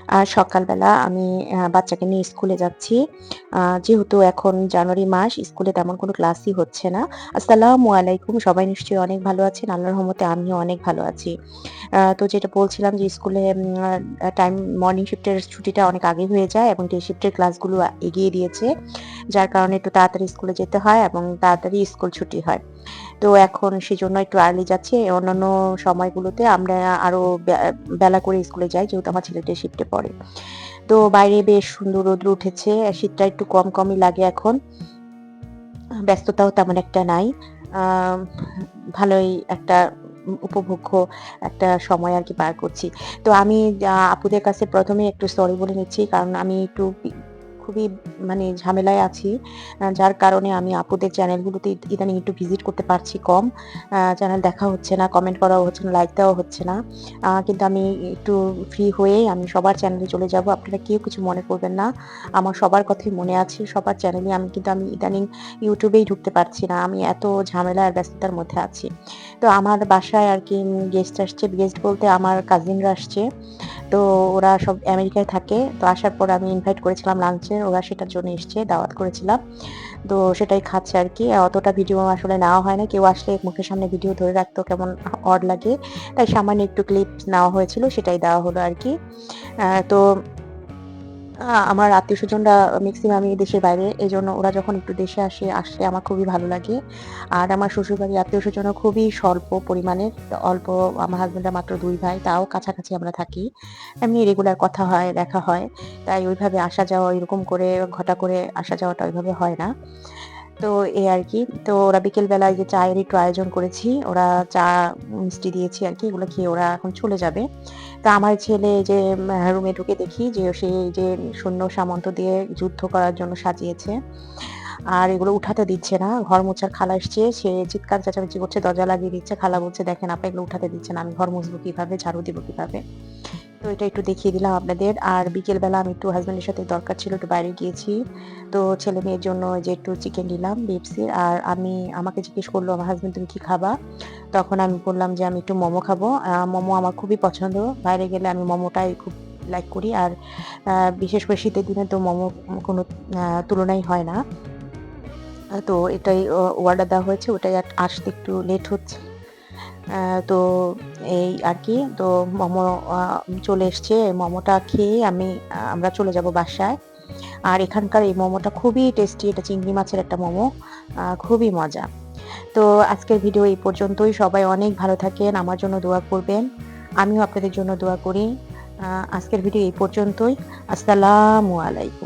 আর সকালবেলা আমি বাচ্চাকে নিয়ে স্কুলে যাচ্ছি। যেহেতু এখন জানুয়ারি মাস, স্কুলে তেমন কোনো ক্লাসই হচ্ছে না। আসসালামু আলাইকুম। সবাই নিশ্চয়ই অনেক ভালো আছেন। আল্লাহর রহমতে আমিও অনেক ভালো আছি। তো যেটা বলছিলাম যে স্কুলে টাইম মর্নিং শিফটের ছুটিটা অনেক আগে হয়ে যায় এবং ডে শিফটের ক্লাসগুলো এগিয়ে দিয়েছে। যার কারণে একটু তাড়াতাড়ি স্কুলে যেতে হয় এবং তাড়াতাড়ি স্কুল ছুটি হয়। তো এখন সেজন্য একটু আর্লি যাচ্ছি। অন্যান্য সময়গুলোতে আমরা আরো বেলা করে স্কুলে যাই যেহেতু আমার ছেলে ডে শিফটে পড়ে। তো বাইরে বেশ সুন্দর রোদ্র উঠেছে। শীতটা একটু কমই লাগে এখন। ব্যস্ততাও তেমন একটা নাই। আ ভালোই একটা উপভোগ্য একটা সময় আরকি পার করছি। তো আমি আপুদের কাছে ১ম এই একটু সরি বলে নিচ্ছি। কারণ আমি একটু খুবই মানে ঝামেলায় আছি। যার কারণে আমি আপুদের চ্যানেলগুলোতে ইদানিং একটু ভিজিট করতে পারছি কম। চ্যানেল দেখা হচ্ছে না, কমেন্ট করাও হচ্ছে না, লাইক দেওয়া হচ্ছে না। কিন্তু আমি একটু ফ্রি হয়েই আমি সবার চ্যানেলে চলে যাব। আপনারা কেউ কিছু মনে করবেন না। আমার সবার কথাই মনে আছে। সবার চ্যানেলে আমি ইদানিং ইউটিউবেই ঢুকতে পারছি না। আমি এত ঝামেলা আর ব্যস্ততার মধ্যে আছি। তো আমার বাসায় আরকি গেস্ট আসছে। গেস্ট বলতে আমার কাজিনরা আসছে। তো ওরা সব আমেরিকায় থাকে। তো আসার পর আমি ইনভাইট করেছিলাম লাঞ্চে। ওরা সেটার জন্য এসছে। দাওয়াত করেছিলাম। তো সেটাই খাচ্ছে আরকি। অতটা ভিডিও আসলে নেওয়া হয় না। কেউ আসলে মুখের সামনে ভিডিও ধরে রাখতেও কেমন অড লাগে। তাই সামান্য একটু ক্লিপস নেওয়া হয়েছিল। সেটাই দেওয়া হলো আরকি। তো আমার আত্মীয়স্বজনরা মেক্সিমামই দেশের বাইরে। এজন্য ওরা যখন একটু দেশে আসলে আমার খুবই ভালো লাগে। আর আমার শ্বশুরবাড়ির আত্মীয়স্বজনও খুবই স্বল্প পরিমাণের। অল্প আমার হাসব্যান্ডরা মাত্র ২ ভাই, তাও কাছাকাছি আমরা থাকি। এমনি রেগুলার কথা হয়, দেখা হয়। তাই ওইভাবে আসা যাওয়া এরকম করে ঘটা করে আসা যাওয়াটা ওইভাবে হয় না। তো এই আরকি। তো ওরা বিকেল বেলায় যে চায়ের একটু আয়োজন করেছি। ওরা চা, মিষ্টি দিয়েছি আরকি। এগুলো খেয়ে ওরা এখন চলে যাবে। তা আমার ছেলে যে রুমে ঢুকে দেখি যে সে এই যে সৈন্য সামন্ত দিয়ে যুদ্ধ করার জন্য সাজিয়েছে। আর এগুলো উঠাতে দিচ্ছে না। ঘর মোছার খালা এসছে। সে চিৎকার চেঁচামেচি করছে, দরজা লাগিয়ে দিচ্ছে। খালা বলছে, "দেখেন আপা এগুলো উঠাতে দিচ্ছে না। আমি ঘর মুছবো কিভাবে? ঝাড়ু দিব কিভাবে?" তো এটা একটু দেখিয়ে দিলাম আপনাদের। আর বিকেল বেলা আমি একটু হাসব্যান্ডের সাথে দরকার ছিল, একটু বাইরে গিয়েছি। তো ছেলে-মেয়ের জন্য ওই যে একটু চিকেন নিলাম বিএফসির। আর আমাকে জিজ্ঞেস করলো আমার হাসব্যান্ড, "তুমি কি খাবা?" তখন আমি বললাম যে, "আমি একটু মোমো খাবো।" মোমো আমার খুবই পছন্দ। বাইরে গেলে আমি মোমোটাই খুব লাইক করি। আর আ বিশেষ করে শীতের দিনে তো মোমো কোনো তুলনাই হয় না। তো এটাই অর্ডার দেওয়া হয়েছে। ওটাই আসতে একটু লেট হচ্ছে। আ তো এই আরকি। তো মোমো আ চলে এসছে। মোমোটা খেয়ে আমরা চলে যাব বাসায়। আর এখানকার এই মোমোটা খুবই টেস্টি। এটা চিংড়ি মাছের একটা মোমো। খুবই মজা। তো আজকের ভিডিও এই পর্যন্তই। সবাই অনেক ভালো থাকেন। আমার জন্য দোয়া করবেন। আমিও আপনাদের জন্য দোয়া করি। আ আজকের ভিডিও এই পর্যন্তই। আসসালামু আলাইকুম।